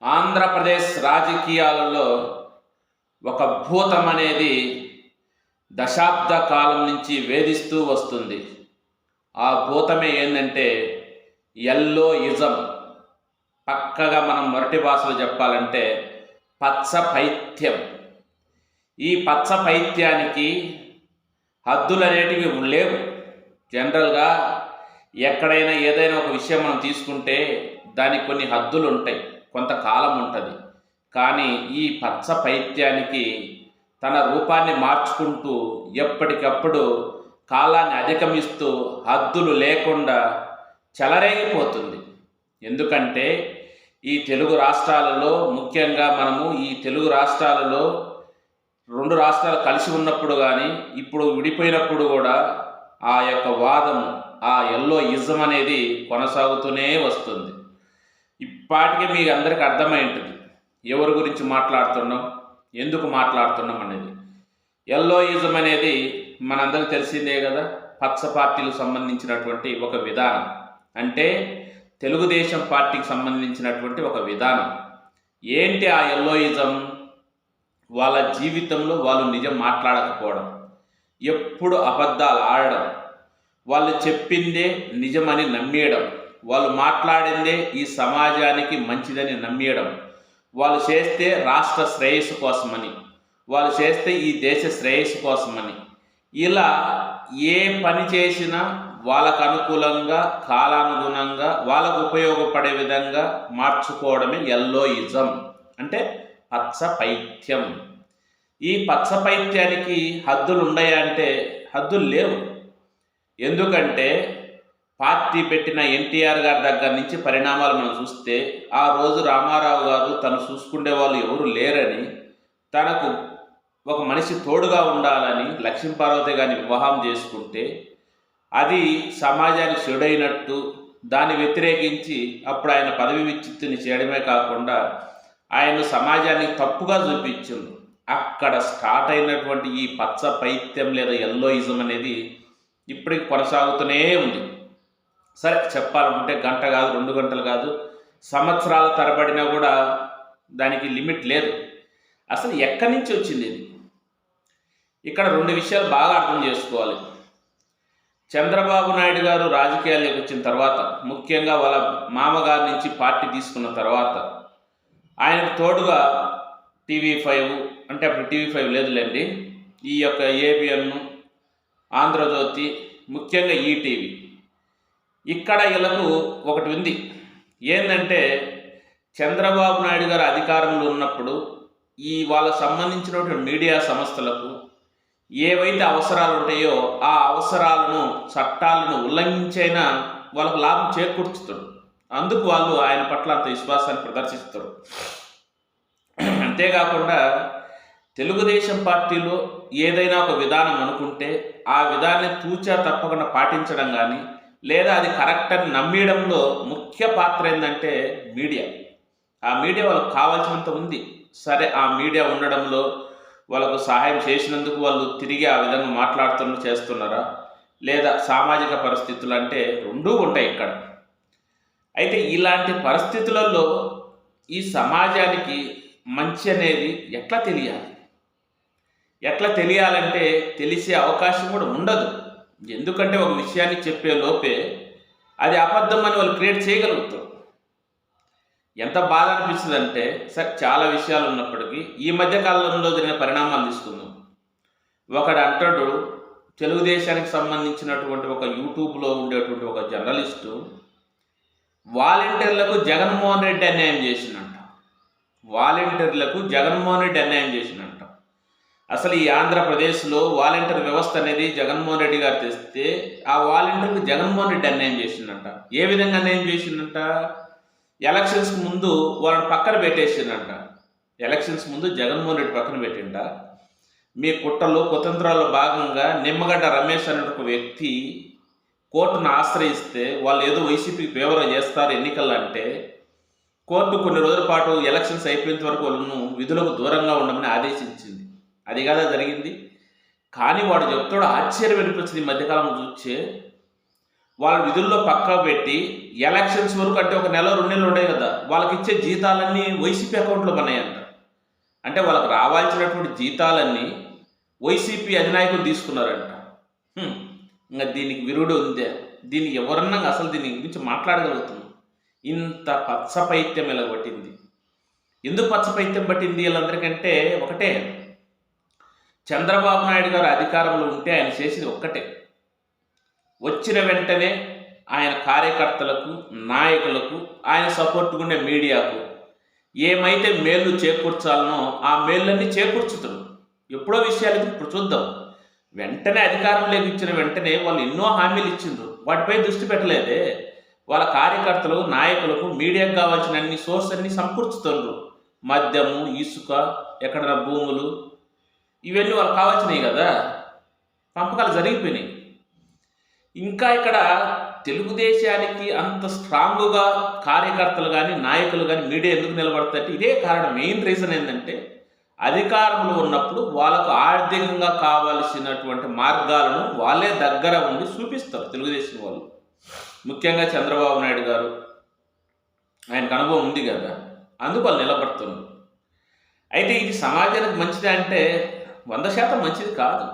ఆంధ్రప్రదేశ్ రాజకీయాలలో ఒక భూతం అనేది దశాబ్ద కాలం నుంచి వేధిస్తూ వస్తుంది. ఆ భూతమే ఏంటంటే ఎల్లో ఇజం. పక్కగా మనం మొరటి భాషలో చెప్పాలంటే పచ్చ పైత్యం. ఈ పచ్చ పైత్యానికి హద్దులు అనేటివి లేవు. జనరల్గా ఎక్కడైనా ఏదైనా ఒక విషయం మనం తీసుకుంటే దానికి కొన్ని హద్దులు ఉంటాయి, కొంతకాలం ఉంటుంది. కానీ ఈ పచ్చ పైత్యానికి తన రూపాన్ని మార్చుకుంటూ ఎప్పటికప్పుడు కాలాన్ని అధిగమిస్తూ హద్దులు లేకుండా చెలరేగిపోతుంది. ఎందుకంటే ఈ తెలుగు రాష్ట్రాలలో, ముఖ్యంగా మనము ఈ తెలుగు రాష్ట్రాలలో రెండు రాష్ట్రాలు కలిసి ఉన్నప్పుడు కానీ ఇప్పుడు విడిపోయినప్పుడు కూడా ఆ యొక్క వాదం, ఆ ఎల్లో ఇజం అనేది కొనసాగుతూనే వస్తుంది. ఇప్పటికే మీకు అందరికీ అర్థమై ఉంటుంది ఎవరి గురించి మాట్లాడుతున్నాం, ఎందుకు మాట్లాడుతున్నాం అనేది. ఎల్లోయిజం అనేది మనందరికి తెలిసిందే కదా. పచ్చ పార్టీలకు సంబంధించినటువంటి ఒక విధానం, అంటే తెలుగుదేశం పార్టీకి సంబంధించినటువంటి ఒక విధానం. ఏంటి ఆ ఎల్లోయిజం? వాళ్ళ జీవితంలో వాళ్ళు నిజం మాట్లాడకపోవడం, ఎప్పుడు అబద్ధాలు ఆడడం, వాళ్ళు చెప్పిందే నిజమని నమ్మేయడం, వాళ్ళు మాట్లాడిందే ఈ సమాజానికి మంచిదని నమ్మేయడం, వాళ్ళు చేస్తే రాష్ట్ర శ్రేయస్సు కోసమని, వాళ్ళు చేస్తే ఈ దేశ శ్రేయస్సు కోసమని, ఇలా ఏ పని చేసినా వాళ్ళకు అనుకూలంగా, కాలానుగుణంగా, వాళ్ళకు ఉపయోగపడే విధంగా మార్చుకోవడమే ఎల్లోయిజం, అంటే పచ్చ పైత్యం. ఈ పచ్చ పైత్యానికి హద్దులు ఉన్నాయా అంటే హద్దులు లేవు. ఎందుకంటే పార్టీ పెట్టిన ఎన్టీఆర్ గారి దగ్గర నుంచి పరిణామాలు మనం చూస్తే, ఆ రోజు రామారావు గారు తను చూసుకునే వాళ్ళు ఎవరు లేరని, తనకు ఒక మనిషి తోడుగా ఉండాలని లక్ష్మీపార్వతి గారిని వివాహం చేసుకుంటే అది సమాజానికి చెడైనట్టు, దాన్ని వ్యతిరేకించి అప్పుడు ఆయన పదవి విచ్ఛిత్తుని చేయడమే కాకుండా ఆయన సమాజానికి తప్పుగా చూపించింది. అక్కడ స్టార్ట్ అయినటువంటి ఈ పచ్చ పైత్యం లేదా ఎల్లోయిజం అనేది ఇప్పటికి కొనసాగుతూనే ఉంది. సరే, చెప్పాలనుకుంటే గంట కాదు, 2 గంటలు కాదు, సంవత్సరాల తరబడినా కూడా దానికి లిమిట్ లేదు. అసలు ఎక్కడి నుంచి వచ్చింది ఇది? ఇక్కడ 2 విషయాలు బాగా అర్థం చేసుకోవాలి. చంద్రబాబు నాయుడు గారు రాజకీయాల్లోకి వచ్చిన తర్వాత, ముఖ్యంగా వాళ్ళ మామగారి నుంచి పార్టీ తీసుకున్న తర్వాత, ఆయనకు తోడుగా TV5, అంటే అప్పుడు TV5 లేదులేండి, ఈ యొక్క ABN, ఆంధ్రజ్యోతి, ముఖ్యంగా ఈటీవీ, ఇక్కడ వీళ్ళకు ఒకటి ఉంది. ఏంటంటే చంద్రబాబు నాయుడు గారు అధికారంలో ఉన్నప్పుడు ఈ వాళ్ళకు సంబంధించినటువంటి మీడియా సంస్థలకు ఏవైతే అవసరాలు ఉంటాయో ఆ అవసరాలను, చట్టాలను ఉల్లంఘించైనా వాళ్ళకు లాభం చేకూర్చుతాడు. అందుకు వాళ్ళు ఆయన పట్ల అంత విశ్వాసాన్ని ప్రదర్శిస్తారు. అంతేకాకుండా తెలుగుదేశం పార్టీలో ఏదైనా ఒక విధానం అనుకుంటే ఆ విధానాన్ని తూచా తప్పకుండా పాటించడం కానీ, లేదా అది కరెక్ట్ అని నమ్మేయడంలో ముఖ్య పాత్ర ఏంటంటే మీడియా. ఆ మీడియా వాళ్ళకు కావాల్సినంత ఉంది. సరే, ఆ మీడియా ఉండడంలో వాళ్ళకు సహాయం చేసినందుకు వాళ్ళు తిరిగి ఆ విధంగా మాట్లాడుతున్నారు, చేస్తున్నారా, లేదా సామాజిక పరిస్థితులు అంటే రెండూ ఉంటాయి ఇక్కడ. అయితే ఇలాంటి పరిస్థితులలో ఈ సమాజానికి మంచి అనేది ఎట్లా తెలియాలి? ఎట్లా తెలియాలంటే తెలిసే అవకాశం కూడా ఉండదు. ఎందుకంటే ఒక విషయాన్ని చెప్పే లోపే అది అబద్ధం అని వాళ్ళు క్రియేట్ చేయగలుగుతారు. ఎంత బాధ అనిపిస్తుంది అంటే, సరే చాలా విషయాలు ఉన్నప్పటికీ ఈ మధ్య కాలంలో జరిగిన పరిణామాలు తీసుకుందాం. ఒకడు అంటాడు, తెలుగుదేశానికి సంబంధించినటువంటి ఒక యూట్యూబ్లో ఉండేటువంటి ఒక జర్నలిస్టు వాలంటీర్లకు జగన్మోహన్ రెడ్డి అన్యాయం చేసినంట. వాలంటీర్లకు జగన్మోహన్ రెడ్డి అన్యాయం చేసినంట. అసలు ఈ ఆంధ్రప్రదేశ్లో వాలంటీర్ వ్యవస్థ అనేది జగన్మోహన్ రెడ్డి గారు తెస్తే ఆ వాలంటీర్లకు జగన్మోహన్ రెడ్డి అన్యాయం చేసిందంట. ఏ విధంగా అన్యాయం చేసిందంట? ఎలక్షన్స్ ముందు వాళ్ళని పక్కన పెట్టేసిందంట. ఎలక్షన్స్ ముందు జగన్మోహన్ రెడ్డి పక్కన పెట్టిండ. మీ కుట్రలు కుతంత్రాల్లో భాగంగా నిమ్మగడ్డ రమేష్ అనే ఒక వ్యక్తి కోర్టును ఆశ్రయిస్తే వాళ్ళు ఏదో వైసీపీకి ఫేవర్ చేస్తారు ఎన్నికల్లో అంటే, కోర్టు కొన్ని రోజుల పాటు ఎలక్షన్స్ అయిపోయేంత వరకు వాళ్ళను విధులకు దూరంగా ఉండమని ఆదేశించింది. అది కదా జరిగింది. కానీ వాడు చెప్తాడు, ఆశ్చర్యం అనిపించింది ఈ మధ్యకాలంలో చూస్తే, వాళ్ళ విధుల్లో పక్కా పెట్టి ఎలక్షన్స్ వరకు అంటే ఒక నెల 2 నెలలు ఉన్నాయి కదా, వాళ్ళకి ఇచ్చే జీతాలన్నీ వైసీపీ అకౌంట్లో పన్నాయంట. అంటే వాళ్ళకి రావాల్సినటువంటి జీతాలన్నీ వైసీపీ అధినాయకులు తీసుకున్నారంట. ఇంకా దీనికి విరుడు ఉందే? దీన్ని ఎవరన్నా అసలు దీని గురించి మాట్లాడగలుగుతున్నాం? ఇంత పచ్చపైత్యం ఇలా పట్టింది. ఎందుకు పచ్చపైత్యం పట్టింది వీళ్ళందరికంటే ఒకటే, చంద్రబాబు నాయుడు గారు అధికారంలో ఉంటే ఆయన చేసేది ఒక్కటే, వచ్చిన వెంటనే ఆయన కార్యకర్తలకు, నాయకులకు, ఆయన సపోర్ట్గా ఉండే మీడియాకు ఏమైతే మేళ్ళు చేకూర్చాలనో ఆ మేళ్ళన్నీ చేకూర్చుతాడు. ఎప్పుడో విషయాలకి ఇప్పుడు చూద్దాం. వెంటనే అధికారంలోకి ఇచ్చిన వెంటనే వాళ్ళు ఎన్నో హామీలు ఇచ్చిండ్రు, వాటిపై దృష్టి పెట్టలేదే. వాళ్ళ కార్యకర్తలు, నాయకులకు, మీడియాకు కావాల్సిన అన్ని సోర్స్ అన్ని సమకూర్చుతుండ్రు. మద్యము, ఇసుక, ఎక్కడైనా భూములు, ఇవన్నీ వాళ్ళకి కావాల్సినవి కదా, పంపకాలు జరిగిపోయినాయి. ఇంకా ఇక్కడ తెలుగుదేశానికి అంత స్ట్రాంగ్గా కార్యకర్తలు కానీ, నాయకులు కానీ, మీడియా ఎందుకు నిలబడతారంటే ఇదే కారణం. మెయిన్ రీజన్ ఏంటంటే అధికారంలో ఉన్నప్పుడు వాళ్ళకు ఆర్థికంగా కావలసినటువంటి మార్గాలను వాళ్ళే దగ్గర ఉండి చూపిస్తారు తెలుగుదేశం వాళ్ళు. ముఖ్యంగా చంద్రబాబు నాయుడు గారు, ఆయనకు అనుభవం ఉంది కదా, అందుకు వాళ్ళు నిలబడుతున్నారు. అయితే ఇది సమాజానికి మంచిది అంటే 100% మంచిది కాదు.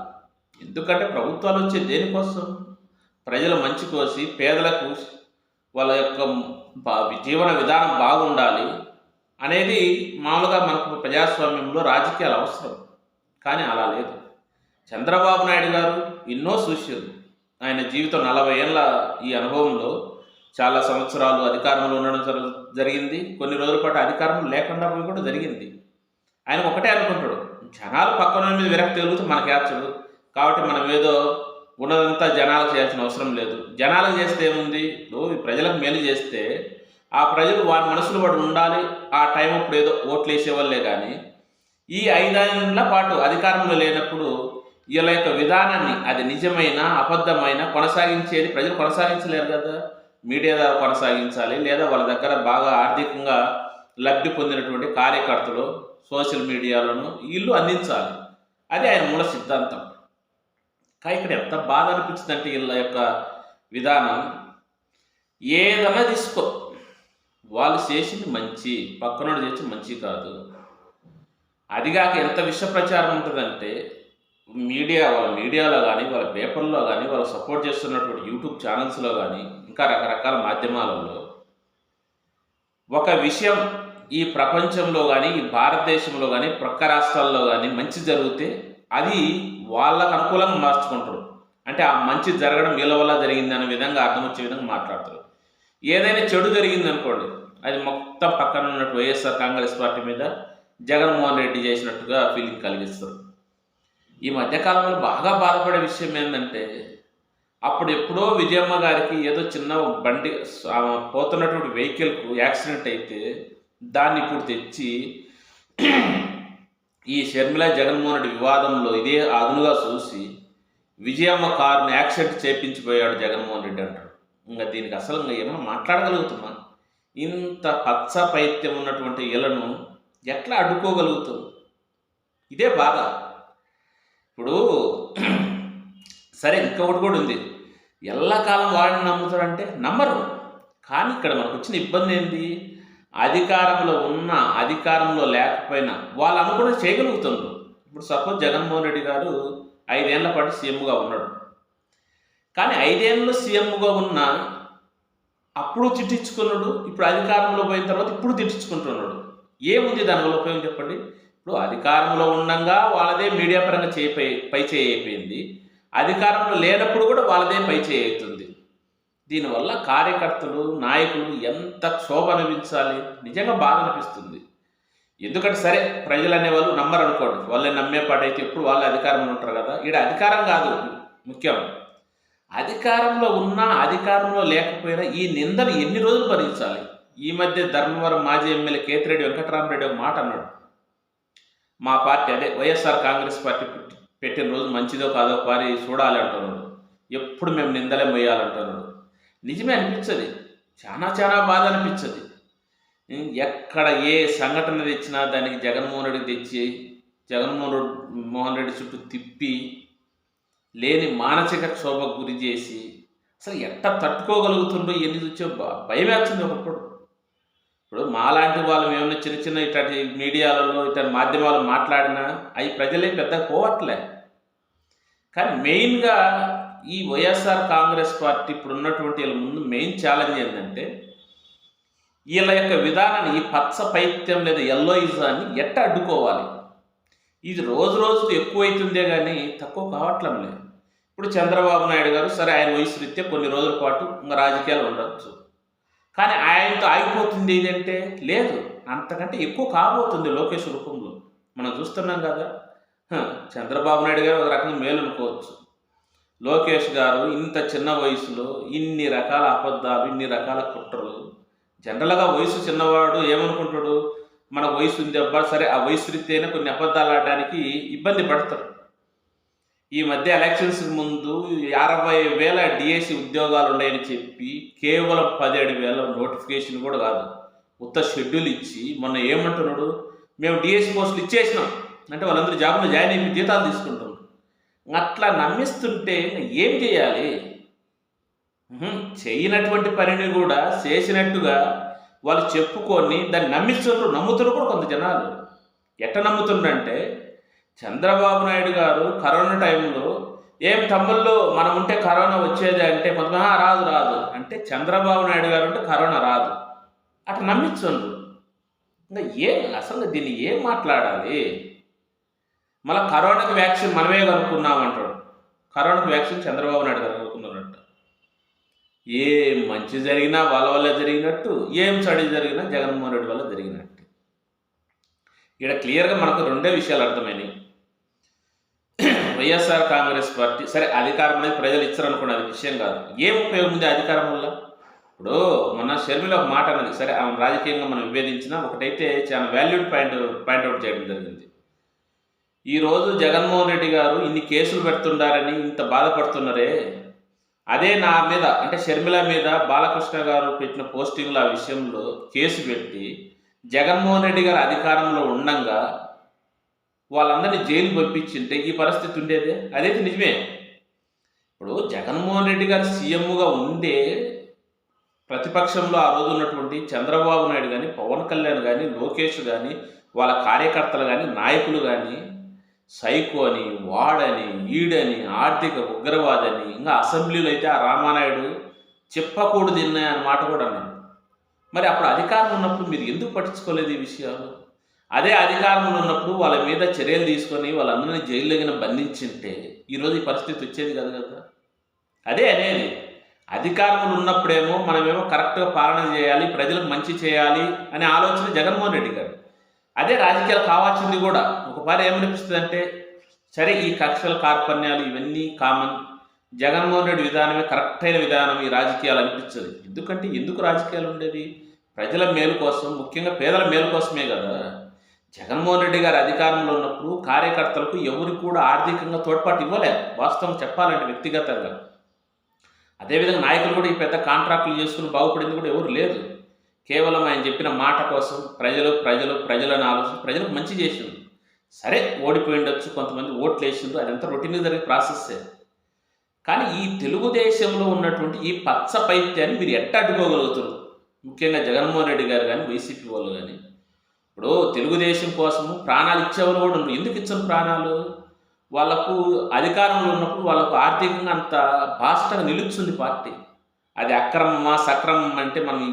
ఎందుకంటే ప్రభుత్వాలు వచ్చే దేనికోసం? ప్రజల మంచి కోసి, పేదలకు వాళ్ళ యొక్క జీవన విధానం బాగుండాలి అనేది మామూలుగా మనకు ప్రజాస్వామ్యంలో రాజకీయాలు అవసరం. కానీ అలా లేదు. చంద్రబాబు నాయుడు గారు ఎన్నో చూశారు. ఆయన జీవితం 40 ఏళ్ళ ఈ అనుభవంలో చాలా సంవత్సరాలు అధికారంలో ఉండడం జరిగింది. కొన్ని రోజుల పాటు అధికారం లేకుండా పోయి కూడా జరిగింది. ఆయన ఒకటే అనుకుంటాడు, జనాలు పక్కన మీద విరక్తి కలుగుతూ మనకేర్చడు కాబట్టి మనం ఏదో ఉన్నదంతా జనాలకు చేయాల్సిన అవసరం లేదు. జనాలకు చేస్తే ఏముంది? ప్రజలకు మేలు చేస్తే ఆ ప్రజలు వారి మనసులో వాడు ఉండాలి. ఆ టైం అప్పుడు ఏదో ఓట్లు వేసేవాళ్ళే. కానీ ఈ 5 ఏళ్ల పాటు అధికారంలో లేనప్పుడు వీళ్ళ యొక్క విధానాన్ని, అది నిజమైన అబద్ధమైన, కొనసాగించేది ప్రజలు కొనసాగించలేరు కదా. మీడియా ద్వారా కొనసాగించాలి, లేదా వాళ్ళ దగ్గర బాగా ఆర్థికంగా లబ్ధి పొందినటువంటి కార్యకర్తలు సోషల్ మీడియాలను వీళ్ళు అందించాలి. అది ఆయన మూల సిద్ధాంతం. కానీ ఇక్కడ ఎంత బాధ అనిపించింది అంటే వీళ్ళ యొక్క విధానం, ఏదన్నా తీసుకో, వాళ్ళు చేసింది మంచి, పక్కనోడు చేసి మంచి కాదు. అదిగాక ఎంత విష ప్రచారం ఉంటుందంటే వాళ్ళ మీడియాలో కానీ, వాళ్ళ పేపర్లో కానీ, వాళ్ళు సపోర్ట్ చేస్తున్నటువంటి యూట్యూబ్ ఛానల్స్లో కానీ, ఇంకా రకరకాల మాధ్యమాలలో ఒక విషయం ఈ ప్రపంచంలో కానీ, ఈ భారతదేశంలో కానీ, ప్రక్క రాష్ట్రాల్లో కానీ మంచి జరిగితే అది వాళ్ళకు అనుకూలంగా మార్చుకుంటారు. అంటే ఆ మంచి జరగడం వీళ్ళ వల్ల జరిగింది అనే విధంగా అర్థం వచ్చే విధంగా మాట్లాడతారు. ఏదైనా చెడు జరిగింది అనుకోండి, అది మొత్తం పక్కన ఉన్నట్టు వైఎస్ఆర్ కాంగ్రెస్ పార్టీ మీద జగన్మోహన్ రెడ్డి చేసినట్టుగా ఫీలింగ్ కలిగిస్తారు. ఈ మధ్యకాలంలో బాగా బాధపడే విషయం ఏంటంటే, అప్పుడు ఎప్పుడో విజయమ్మ గారికి ఏదో చిన్న బండి పోతున్నటువంటి వెహికల్కు యాక్సిడెంట్ అయితే దాన్ని ఇప్పుడు తెచ్చి ఈ షర్మిల జగన్మోహన్ రెడ్డి వివాదంలో ఇదే అదునుగా చూసి విజయమ్మ కారుని యాక్సిడెంట్ చేపించిపోయాడు జగన్మోహన్ రెడ్డి అంటారు. ఇంకా దీనికి అసలు ఇంకా ఏమైనా మాట్లాడగలుగుతున్నా? ఇంత పచ్చ పైత్యం ఉన్నటువంటి ఇళ్లను ఎట్లా అడ్డుకోగలుగుతాం? ఇదే బాధ. ఇప్పుడు సరే, ఇంకొకటి కూడా ఉంది, ఎల్లకాలం వాడిని నమ్ముతారంటే నమ్మరు. కానీ ఇక్కడ మనకు వచ్చిన ఇబ్బంది ఏంటి? అధికారంలో ఉన్నా, అధికారంలో లేకపోయినా వాళ్ళు అనుకుని చేయగలుగుతున్నారు. ఇప్పుడు సపోజ్ జగన్మోహన్ రెడ్డి గారు 5 ఏళ్ల పాటు సీఎంగా ఉన్నాడు. కానీ 5 ఏళ్ళు సీఎంగా ఉన్నా అప్పుడు తిట్టించుకున్నాడు, ఇప్పుడు అధికారంలో పోయిన తర్వాత ఇప్పుడు తిట్టించుకుంటున్నాడు. ఏముంది దానివల్ల ఉపయోగం చెప్పండి? ఇప్పుడు అధికారంలో ఉండగా వాళ్ళదే మీడియా పరంగా పై చేయి అయిపోయింది, అధికారంలో లేనప్పుడు కూడా వాళ్ళదే పై చేయి అవుతుంది. దీనివల్ల కార్యకర్తలు, నాయకులు ఎంత క్షోభ అనిపించాలి? నిజంగా బాధ అనిపిస్తుంది. ఎందుకంటే సరే, ప్రజలు అనేవాళ్ళు నమ్మరు అనుకోండి, వాళ్ళే నమ్మే పాటైతే ఎప్పుడు వాళ్ళు అధికారంలో ఉంటారు కదా. ఈడ అధికారం కాదు ముఖ్యం, అధికారంలో ఉన్నా అధికారంలో లేకపోయినా ఈ నిందలు ఎన్ని రోజులు భరించాలి? ఈ మధ్య ధర్మవరం మాజీ ఎమ్మెల్యే కేతిరెడ్డి వెంకటరామరెడ్డి ఒక మాట అన్నాడు, మా పార్టీ అదే వైఎస్ఆర్ కాంగ్రెస్ పార్టీ పెట్టిన రోజు మంచిదో కాదో పారి చూడాలి అంటున్నాడు. ఎప్పుడు మేము నిందలే మొయ్యాలంటున్నాడు. నిజమే అనిపించదు, చాలా చాలా బాధ అనిపించదు. ఎక్కడ ఏ సంఘటన తెచ్చినా దానికి జగన్మోహన్ రెడ్డి తెచ్చి జగన్మోహన్ రెడ్డి చుట్టూ తిప్పి లేని మానసిక క్షోభకు గురి చేసి అసలు ఎట్ట తట్టుకోగలుగుతుండో ఎన్ని చూసే భయం వేస్తుంది ఒకప్పుడు. ఇప్పుడు మాలాంటి వాళ్ళు ఏమన్నా చిన్న చిన్న ఇట్లాంటి మీడియాలలో ఇట్లాంటి మాధ్యమాలు మాట్లాడినా అవి ప్రజలే పెద్దగా పోవట్లే. కానీ మెయిన్‌గా ఈ వైఎస్ఆర్ కాంగ్రెస్ పార్టీ ఇప్పుడున్నటువంటి ఈళ్ళ ముందు మెయిన్ ఛాలెంజ్ ఏందంటే, ఈళ్ళ యొక్క విధానాన్ని ఈ పచ్చ పైత్యం లేదా యెల్లోయిజాన్ని ఎట్టా అడ్డుకోవాలి? ఇది రోజు రోజుకు ఎక్కువైతుందే గానీ తక్కువ కావట్లం లేదు. ఇప్పుడు చంద్రబాబు నాయుడు గారు సరే ఆయన వయసు రీత్యా కొన్ని రోజుల పాటు ఇంక రాజకీయాలు ఉండొచ్చు. కానీ ఆయనతో ఆగిపోతుంది ఏదంటే లేదు. అంతకంటే ఎక్కువ కాబోతుంది లోకేష్ రూపంలో. మనం చూస్తున్నాం కదా! చంద్రబాబు నాయుడు గారు ఒక రకంగా మేలనుకోవచ్చు. లోకేష్ గారు ఇంత చిన్న వయసులో ఇన్ని రకాల అబద్ధాలు, ఇన్ని రకాల కుట్రలు. జనరల్‌గా వయసు చిన్నవాడు ఏమనుకుంటాడు? మన వయసు ఉంది అబ్బా! సరే ఆ వయసు రీత్యానే కొన్ని అబద్ధాలు ఆడడానికి ఇబ్బంది పడతారు. ఈ మధ్య ఎలక్షన్స్‌కి ముందు 60,000 డీఎస్సీ ఉద్యోగాలు ఉన్నాయని చెప్పి కేవలం 17,000 నోటిఫికేషన్ కూడా కాదు. ఉత్త షెడ్యూల్ ఇచ్చి మొన్న ఏమంటున్నాడు? మేము డీఎస్సీ పోస్టులు ఇచ్చేసినాం. అంటే వాళ్ళందరూ జాబ్‌లో జాయిన్ అయిపోయి జీతాలు తీసుకుంటున్నారు. అట్లా నమ్మిస్తుంటే ఏం చేయాలి? చేయనటువంటి పనిని కూడా చేసినట్టుగా వాళ్ళు చెప్పుకొని దాన్ని నమ్ముతున్నారు కూడా కొంత జనాలు. ఎట్ట నమ్ముతుండ్రంటే చంద్రబాబు నాయుడు గారు కరోనా టైంలో ఏం తమ్ముళ్ళు మనం ఉంటే కరోనా వచ్చేది అంటే కొంతమంది రాదు రాదు అంటే చంద్రబాబు నాయుడు గారు ఉంటే కరోనా రాదు అట్లా నమ్మించుండ్రు. ఇంకా అసలు దీన్ని ఏం మాట్లాడాలి? మళ్ళీ కరోనాకి వ్యాక్సిన్ మనమే కనుక్కున్నామంటాడు. కరోనాకి వ్యాక్సిన్ చంద్రబాబు నాయుడు గారు కనుక్కున్నారంట. ఏం మంచి జరిగినా వాళ్ళ వల్ల జరిగినట్టు, ఏం చెడు జరిగినా జగన్మోహన్ రెడ్డి వల్ల జరిగినట్టు. ఇక్కడ క్లియర్గా మనకు రెండే విషయాలు అర్థమైనాయి. వైఎస్ఆర్ కాంగ్రెస్ పార్టీ సరే అధికారం అనేది ప్రజలు ఇచ్చారనుకోండి, అది విషయం కాదు. ఏం ఉపయోగం ఉంది అధికారం వల్ల? ఇప్పుడు మొన్న షర్మిల ఒక మాట అన్నది. సరే ఆమె రాజకీయంగా మనం విభేదించినా ఒకటైతే చాలా వాల్యూడ్ పాయింట్అవుట్ చేయడం జరిగింది. ఈరోజు జగన్మోహన్ రెడ్డి గారు ఇన్ని కేసులు పెడుతున్నారని ఇంత బాధపడుతున్నారే, అదే నా మీద అంటే షర్మిల మీద బాలకృష్ణ గారు పెట్టిన పోస్టింగ్లు ఆ విషయంలో కేసు పెట్టి జగన్మోహన్ రెడ్డి గారు అధికారంలో ఉండంగా వాళ్ళందరినీ జైలు పంపించింటే ఈ పరిస్థితి ఉండేదే. అదైతే నిజమే. ఇప్పుడు జగన్మోహన్ రెడ్డి గారు సీఎంగా ఉండే ప్రతిపక్షంలో ఆ రోజు ఉన్నటువంటి చంద్రబాబు నాయుడు కానీ, పవన్ కళ్యాణ్ కానీ, లోకేష్ కానీ, వాళ్ళ కార్యకర్తలు కానీ, నాయకులు కానీ సైకో అని, వాడని, ఈడని, ఆర్థిక ఉగ్రవాదని, ఇంకా అసెంబ్లీలో అయితే ఆ రామానాయుడు చెప్పకూడదు అనే మాట కూడా అన్నాడు. మరి అప్పుడు అధికారం ఉన్నప్పుడు మీరు ఎందుకు పట్టించుకోలేదు ఈ విషయాలు? అదే అధికారంలో ఉన్నప్పుడు వాళ్ళ మీద చర్యలు తీసుకొని వాళ్ళందరినీ జైల్లోకి బంధించింటే ఈరోజు ఈ పరిస్థితి వచ్చేది కదా కదా. అదే అనేది అధికారంలో ఉన్నప్పుడేమో మనమేమో కరెక్ట్గా పాలన చేయాలి, ప్రజలకు మంచి చేయాలి అనే ఆలోచన జగన్మోహన్ రెడ్డి గారు. అదే రాజకీయాలు కావాల్సింది కూడా. ఒకసారి ఏమనిపిస్తుంది అంటే సరే ఈ కక్షల కార్పణ్యాలు ఇవన్నీ కామన్, జగన్మోహన్ రెడ్డి విధానమే కరెక్ట్ అయిన విధానం ఈ రాజకీయాలు అనిపించదు. ఎందుకంటే ఎందుకు రాజకీయాలు ఉండేది? ప్రజల మేలు కోసం, ముఖ్యంగా పేదల మేలు కోసమే కదా. జగన్మోహన్ రెడ్డి గారు అధికారంలో ఉన్నప్పుడు కార్యకర్తలకు ఎవరికి కూడా ఆర్థికంగా తోడ్పాటు ఇవ్వలేదు వాస్తవం చెప్పాలంటే వ్యక్తిగతంగా. అదేవిధంగా నాయకులు కూడా ఈ పెద్ద కాంట్రాక్టులు చేసుకుని బాగుపడింది కూడా ఎవరు లేదు. కేవలం ఆయన చెప్పిన మాట కోసం ప్రజలను ఆలోచన ప్రజలకు మంచి చేసిండు. సరే ఓడిపోయి ఉండొచ్చు, కొంతమంది ఓట్లు వేసిండ్రు, అదంతా రొటీన్గా జరిగే ప్రాసెస్సే. కానీ ఈ తెలుగుదేశంలో ఉన్నటువంటి ఈ పచ్చ పైత్యాన్ని మీరు ఎట్లా అడ్డుకోగలుగుతారు? ముఖ్యంగా జగన్మోహన్ రెడ్డి గారు కానీ, వైసీపీ వాళ్ళు కానీ. ఇప్పుడు తెలుగుదేశం కోసము ప్రాణాలు ఇచ్చేవాళ్ళు కూడా ఉన్నారు. ఎందుకు ఇచ్చిన ప్రాణాలు? వాళ్ళకు అధికారంలో ఉన్నప్పుడు వాళ్ళకు ఆర్థికంగా అంత బాస్టగా నిలుచుంది పార్టీ. అది అక్రమమా సక్రమం అంటే మనం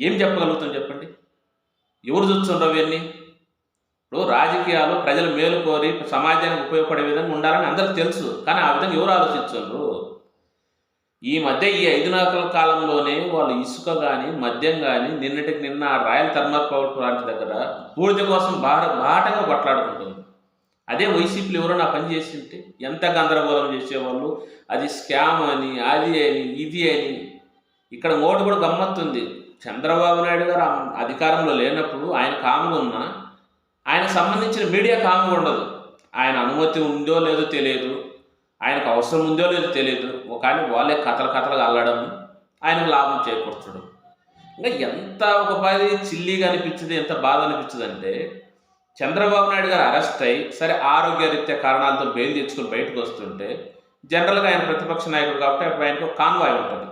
ఏం చెప్పగలుగుతాం చెప్పండి? ఎవరు చూస్తుండ్రు అవన్నీ? ఇప్పుడు రాజకీయాలు ప్రజల మేలు కోరి సమాజానికి ఉపయోగపడే విధంగా ఉండాలని అందరికీ తెలుసు. కానీ ఆ విధంగా ఎవరు ఆలోచించరు? ఈ మధ్య ఈ 5 నెలల కాలంలోనే వాళ్ళు ఇసుక కానీ, మద్యం కానీ, నిన్నటికి నిన్న రాయల్ థర్మల్ పవర్ ప్లాంట్ దగ్గర బూడిద కోసం బాటంగా కొట్లాడుకుంటుంది. అదే వైసీపీలు ఎవరో నా పని చేసి ఉంటే ఎంత గందరగోళం చేసేవాళ్ళు. అది స్కామ్ అని, అది అని, ఇది అని. ఇక్కడ ఓటు కూడా గమ్మత్తుంది. చంద్రబాబు నాయుడు గారు అధికారంలో లేనప్పుడు ఆయన కాముగా ఉన్నా ఆయనకు సంబంధించిన మీడియా కాముగా ఉండదు. ఆయన అనుమతి ఉందో లేదో తెలియదు, ఆయనకు అవసరం ఉందో లేదో తెలియదు. కానీ వాళ్ళే కథలుగా అల్లడం, ఆయనకు లాభం చేకూర్చడం. ఇంకా ఎంత ఒక పది చిల్లీగా అనిపించింది, ఎంత బాధ అనిపించింది అంటే చంద్రబాబు నాయుడు గారు అరెస్ట్ అయ్యి సరే ఆరోగ్యరీత్యా కారణాలతో బెయిల్ తెచ్చుకొని బయటకు వస్తుంటే జనరల్గా ఆయన ప్రతిపక్ష నాయకుడు కాబట్టి ఆయనకు కాన్వాయ్ ఉంటుంది.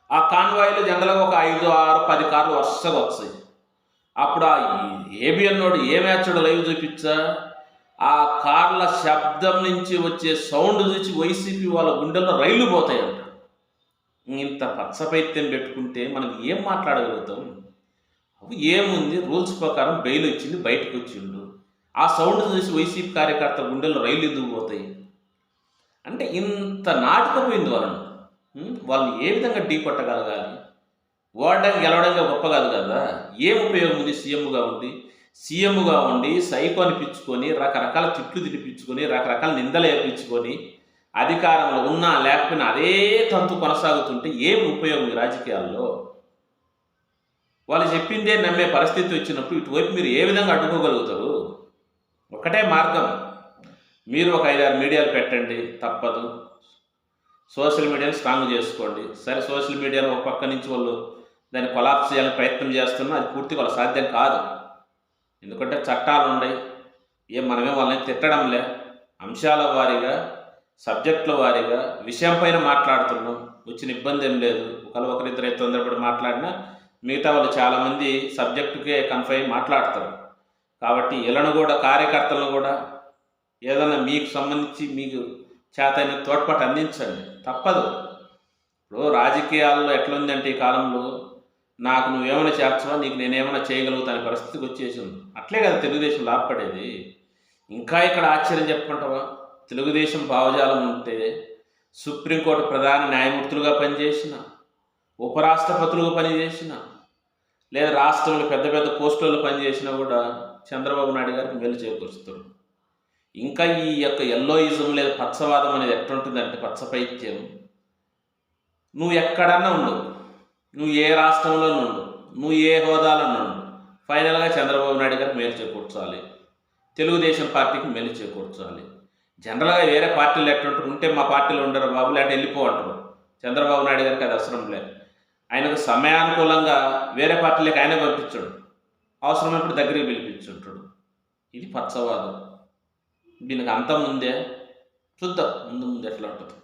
ఆ కాన్వాయ్లో జనరల్గా ఒక 5, 6, 10 కార్లు వరుసగా వస్తాయి. అప్పుడు ఆ ఏబిఎన్ నోడు ఏ మ్యాచ్డు లైవ్ చూపించా, ఆ కార్ల శబ్దం నుంచి వచ్చే సౌండ్ చూసి వైసీపీ వాళ్ళ గుండెల్లో రైళ్లు పోతాయంట. ఇంత పచ్చపైత్యం పెట్టుకుంటే మనం ఏం మాట్లాడగలుగుతాం? ఏముంది, రూల్స్ ప్రకారం బెయిల్ వచ్చింది, బయటకు వచ్చిండు. ఆ సౌండ్ చూసి వైసీపీ కార్యకర్తల గుండెల్లో రైళ్లు ఎందుకు పోతాయి? అంటే ఇంత నాటుకపోయింది వాళ్ళని ఏ విధంగా ఢీ కొట్టగలగాలి? ఓడడానికి గెలవడంగా గొప్ప కాదు కదా. ఏం ఉపయోగం ఉంది సీఎంగా ఉండి సైకో అనిపించుకొని, రకరకాల తిట్లు తినిపించుకొని, రకరకాల నిందలు వేయించుకొని, అధికారంలో ఉన్నా లేకపోయినా అదే తంతు కొనసాగుతుంటే ఏం ఉపయోగం ఈ రాజకీయాల్లో? వాళ్ళు చెప్పిందే నమ్మే పరిస్థితి వచ్చినప్పుడు ఇటువైపు మీరు ఏ విధంగా అడ్డుకోగలుగుతారు? ఒకటే మార్గం, మీరు ఒక 5, 6 మీడియాలు పెట్టండి, తప్పదు. సోషల్ మీడియాను స్ట్రాంగ్ చేసుకోండి. సరే, సోషల్ మీడియాను ఒక పక్క నుంచి వాళ్ళు దాన్ని కొలాప్స్ చేయాలని ప్రయత్నం చేస్తున్నా, అది పూర్తిగా వాళ్ళ సాధ్యం కాదు. ఎందుకంటే చట్టాలు ఉన్నాయి. మనమే వాళ్ళని తిట్టడంలే, అంశాల వారీగా, సబ్జెక్టుల వారీగా, విషయం పైన మాట్లాడుతున్నాం. వచ్చిన ఇబ్బంది ఏం లేదు. ఒకరిద్దరు తొందరపడి మాట్లాడినా మిగతా వాళ్ళు చాలామంది సబ్జెక్టుకే కన్ఫైన్ మాట్లాడతారు. కాబట్టి వీళ్ళను కూడా, కార్యకర్తలను కూడా ఏదైనా మీకు సంబంధించి మీకు చేతైన తోడ్పాటు అందించండి, తప్పదు. ఇప్పుడు రాజకీయాల్లో ఎట్లుందంటే ఈ కాలంలో నాకు నువ్వేమైనా చేర్చవా, నీకు నేనేమైనా చేయగలుగుతానే పరిస్థితికి వచ్చేసింది. అట్లే కదా తెలుగుదేశం లాభపడేది. ఇంకా ఇక్కడ ఆశ్చర్యం చెప్పుకుంటావా? తెలుగుదేశం భావజాలం ఉంటే సుప్రీంకోర్టు ప్రధాన న్యాయమూర్తులుగా పనిచేసిన, ఉపరాష్ట్రపతులుగా పనిచేసిన, లేదా రాష్ట్రంలో పెద్ద పెద్ద పోస్టులలో పనిచేసినా కూడా చంద్రబాబు నాయుడు గారికి మేలు చేకూరుస్తారు. ఇంకా ఈ యొక్క ఎల్లోయిజం లేదా పచ్చవాదం అనేది ఎట్లుంటుందంటే, పచ్చపైత్యం, నువ్వు ఎక్కడన్నా ఉండు, నువ్వు ఏ రాష్ట్రంలో ఉండు, నువ్వు ఏ హోదాలో ఉండు, ఫైనల్గా చంద్రబాబు నాయుడు గారికి మేలు చేకూర్చాలి, తెలుగుదేశం పార్టీకి మేలు చేకూర్చాలి. జనరల్గా వేరే పార్టీలు ఎట్లుంటారు, ఉంటే మా పార్టీలో ఉండరు బాబు, లేదంటే వెళ్ళిపో అంటారు. చంద్రబాబు నాయుడు గారికి అది అవసరం లేదు. ఆయనకు సమయానుకూలంగా వేరే పార్టీలకు ఆయన పంపించాడు, అవసరమైనప్పుడు దగ్గరికి పిలిపించుంటాడు. ఇది పచ్చవాదం. దీనికి అంతం ముందే చూద్దాం, ముందు ఎట్లా ఉంటుంది.